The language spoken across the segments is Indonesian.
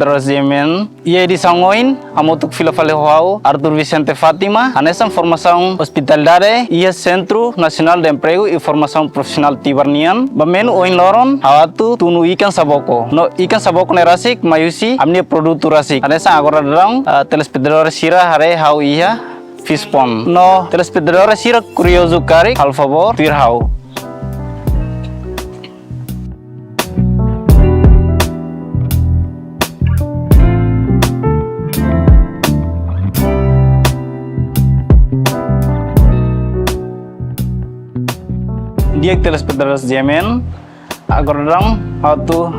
Telespectadores Yemen, ia di Sangoin, amotuk Vila Valeu, Arthur Vicente Fátima, anessa formação hospitalidade, ia Centro Nacional de Emprego e Formação Profissional Tibarnian, bamenu oin loron, awatu tunu ikan saboko. No ikan saboko nerasik, mayusi, amnia produto rasik. Anessa agora darang, telespectadores sira hare hau ia, fispon. No telespectadores sira curioso kari, al favor, tir hau. Dia telespectadores Yemen, agora dang auto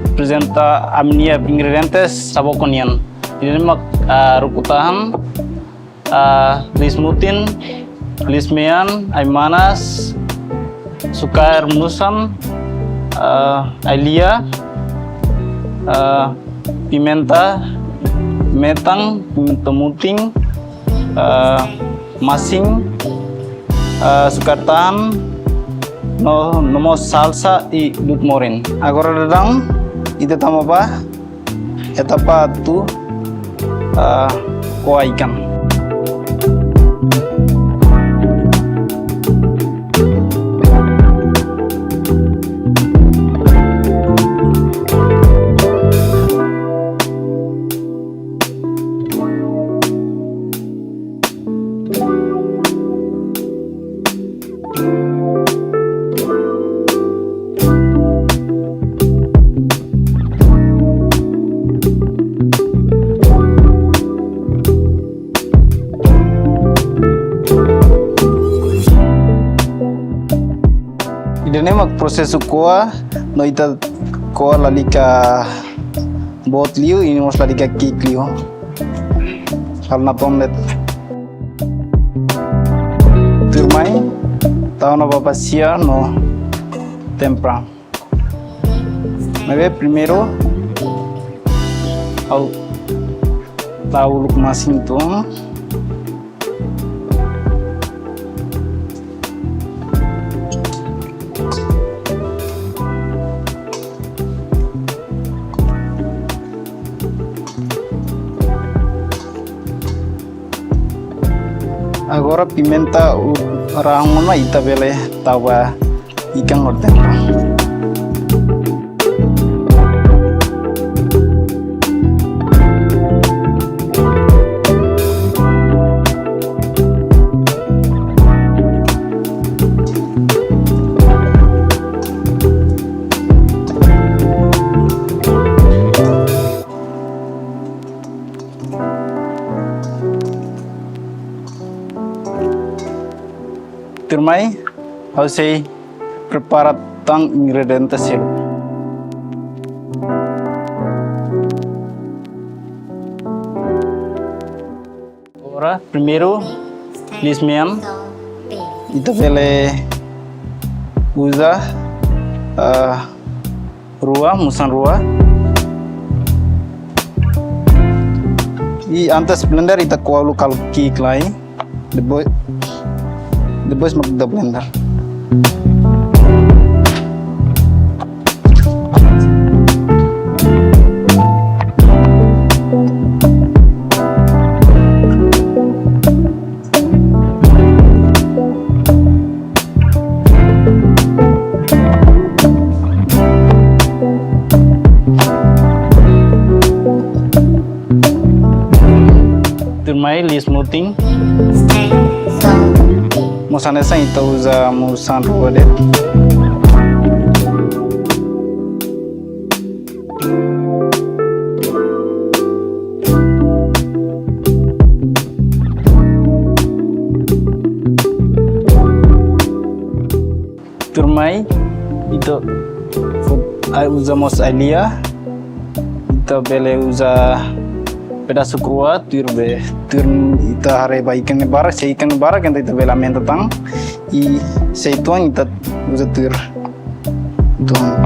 apresenta amnia ingredientes sabokonian. Ini mak rukutahan, lismutin, lismean, aimanas, sukar musam, ailia, pimenta, metang, pimenta muting, masing, sukar tahan. No salsa y lut morin. Agora dadang ite tama pa etapa tu kuah ikan. Ini mak proses kuah, no ita kuah lalika bot liu, ini mos lalika kik liu. Hal na pomlet. Turmai, tahu na papasia no tempra. Nabe primero, au tahu luk masing tu. Agora pimenta orang mana ita bele tawa ikan orten. Termai, harus saya prepara tang ingredientes sel. Agora, primeiro, lismean, itu boleh usar rua, musan rua. E antes blender kita kuah kalau kik lain, depois magda blender. Turmai lismuting. Musan essa então usa musan rua dele. Turmai itu usamos ailia. Então bele usa pedaço crua, ita hare ba ikan bara, se ikan bara kan ita bela menta tang, e se tuang ita usa tur, tuang.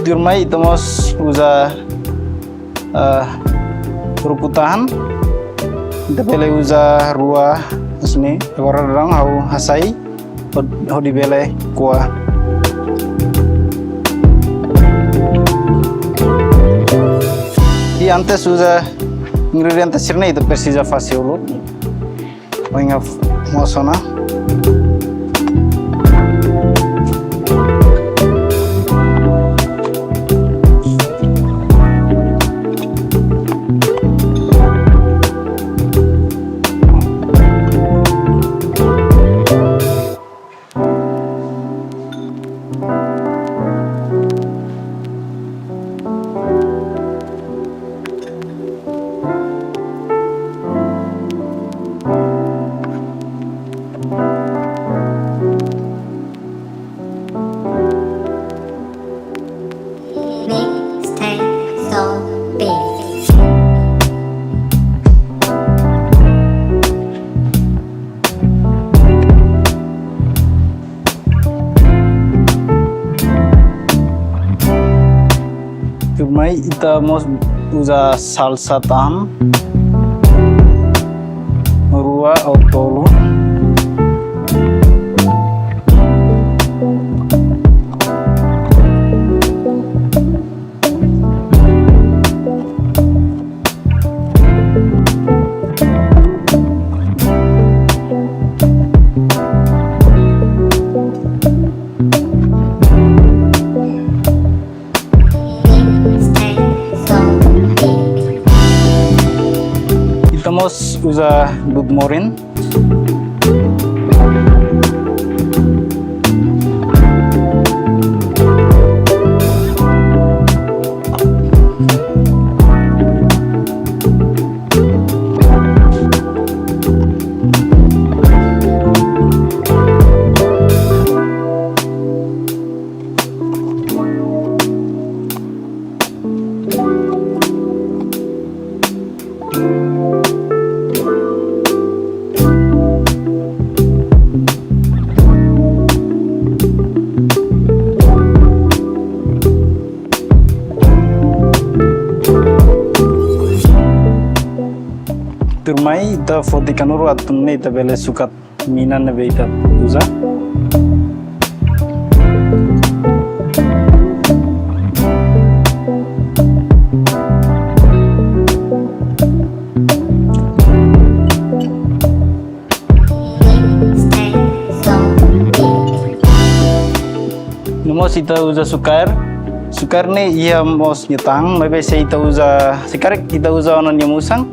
Turmai ita mos usa berputahan. Kita pilih uza rua sini. Agora orang hau hasai, hau dibele kuah. Di antes usa ingredientes sirne itu precisa fácil lo. Venga, mosona. Mai ita mos usa salsa tam rua au tolo. Mos usa dud morin. Turmai ita foti kanuru atunne ita bele sukat minan nebe ita usa. Nomos ita usa sukar. Sukar ne ia mos nyetang, mebe se ita usa sekarang ita usa onon nyamusang.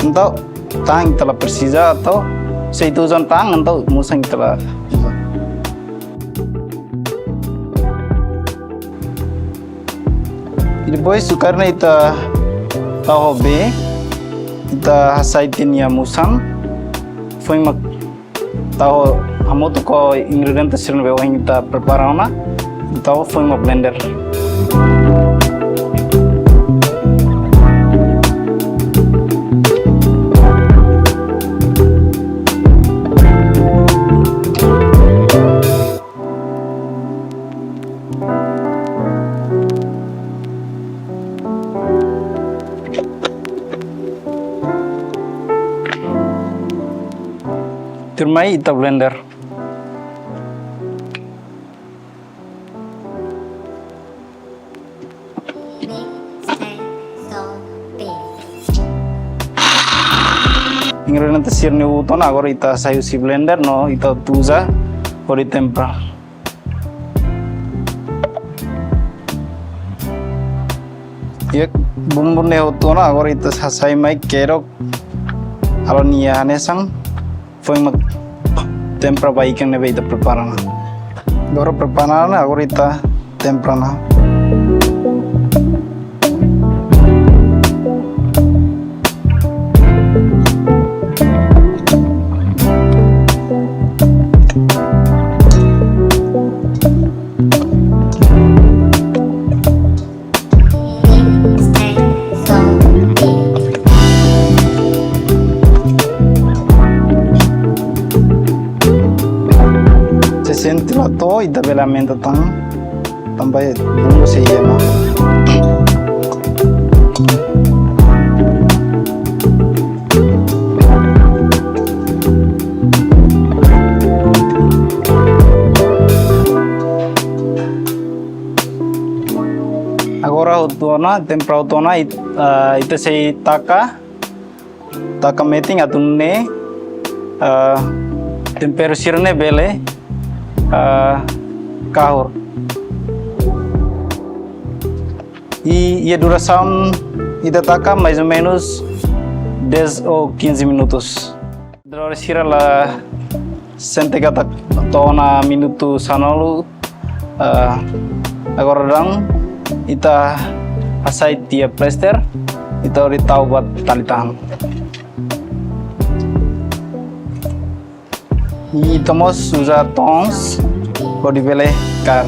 Entau tang telah persisa atau seitu zon tang entau musang telah. Jadi boy sukarna ita tahu be ita hasaitin ya musang. Foi mak tahu amo tu ko ingredientes sirna be wahing ita preparana. Tahu foi mak blender. Turmai ita blender. Ingredientes sirni uton agora ita sayu si blender no ita tuza ori tempra. Yek bumbu ne uton agora ita sasai mai kerok alonia hanesang foi mak tempra baik yang nebe ita preparana. Agora preparana agora ita temprana. Senti la to ita belamento tambah bumbu sih ya no. tona temprau tona ita sei taka meeting atunne tempero sirne bele kahor e a duração ita taka mais ou menos 10 ou 15 minutos. Dora sira la sente kata tona minuto sanolu agora dang ita asai tia plaster ita ori tau buat tali tahan. Itamos usa tons body bele kar.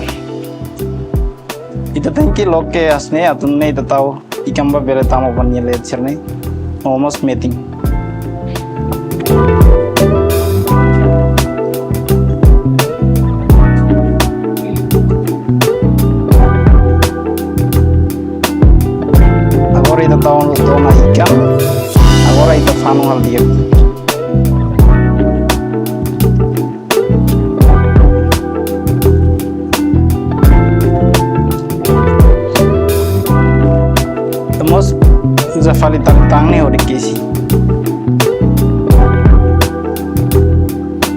Ita tengki loke asne atunne ita tau ikamba bele tamo banye let sirne almost meeting. Agora ita tau toma ikan. Agora ita fanu hal dia. Usa fali tang nih ori kesi.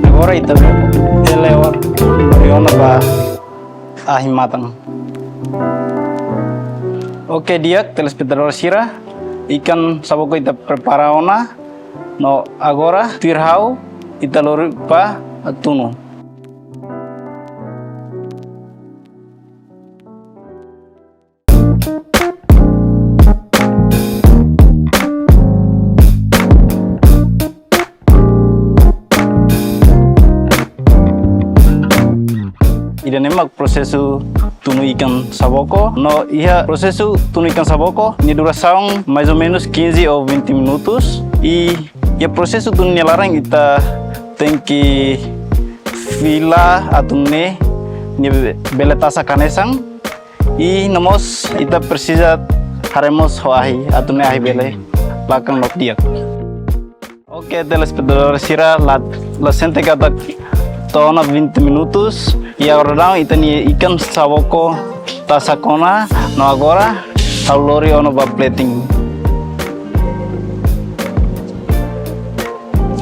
Agora ita elewat mariona ba ahimatang. Oke dia telespectador sira ikan saboko ita preparaona no agora tirhau ita lori pa tunu. Ida nemak prosesu tunu ikan saboko no ia prosesu tunu ikan saboko ni duração mais ou menos 15 ou 20 minutos e ia prosesu tunu larang ita tem que fila atunne ni beletasa kanesang e namos ita precisa haremos hoahi atunne ahi bele lakang lok dia. Oke telespectador sira la sente kata tona 20 minutos e agora ita ni ikan saboko tasakona no agora taulori ono ba plating.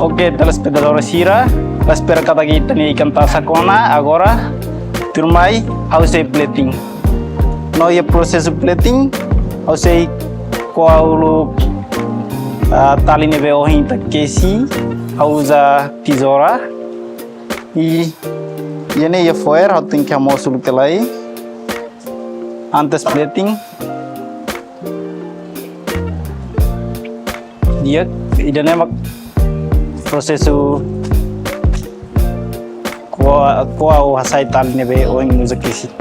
Oke telespectador sira la espera kata kita ni ikan tasakona agora turmai hause plating. No ia proses plating hause koaulu tali nebe ohin ta kesi hausa tesoura e ini ya foer tem que amor sul telai antes plating dia ida nemak prosesu kuau hasai tali nebe oing muzakisi.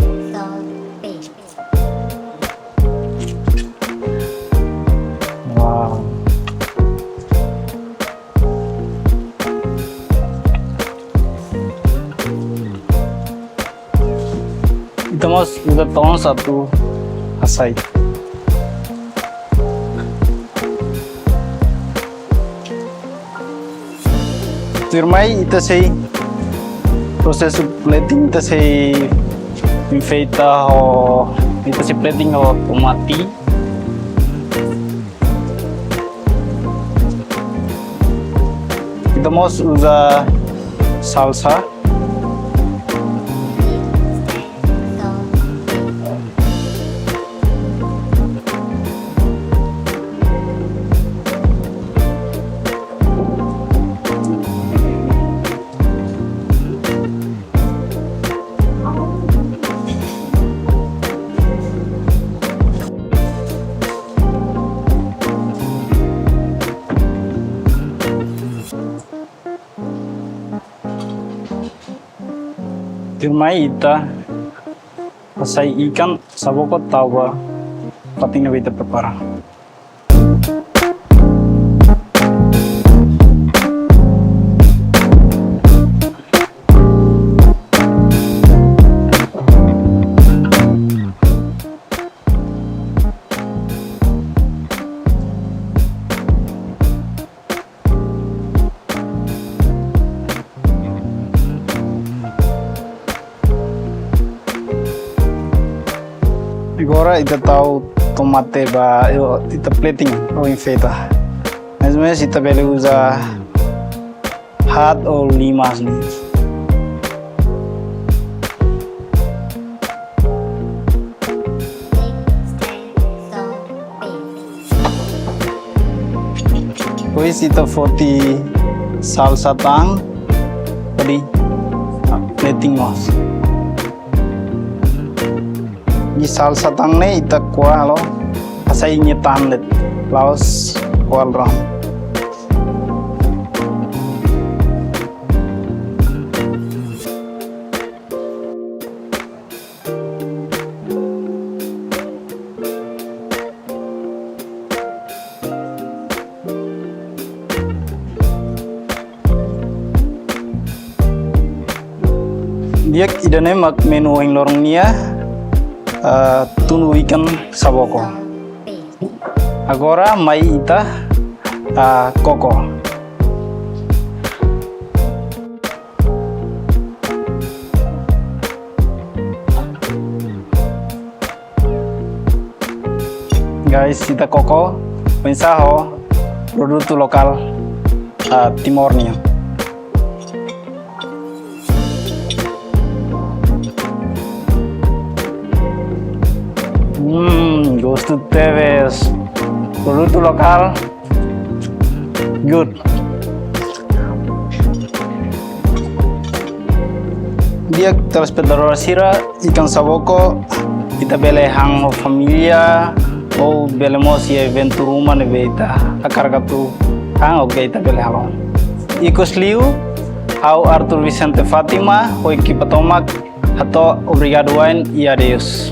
Wow. Estamos udah tahun satu asai. Turmai ita sei proses plating ita sei enfeita o ita sei plating o tomate. Estamos usa salsa. Turmai ita pasai ikan saboko tawa pating na ita prepara. Agora ita tahu tomate ba ita plating ou enfeita. Mas mesmo ita bele usa hat ou limas nih. Pois ita foti salsa tang tadi plating mas. Di salsa tang ne ita kuah lo asai nyetan let laos kual ram. Dia idane mak menu yang lorong nia tunu ikan saboko. Agora mai ita koko. Guys, ita koko pensaho produk lokal Timor nia. Gosto teves produto lokal good. Dia telespectador sira ikan saboko kita bele hang familia ou bele mosi evento rumah ne beita akarga tu hang oke kita bele halon ikos liu au Arthur Vicente Fatima o equipa tomak atau obrigado e adeus.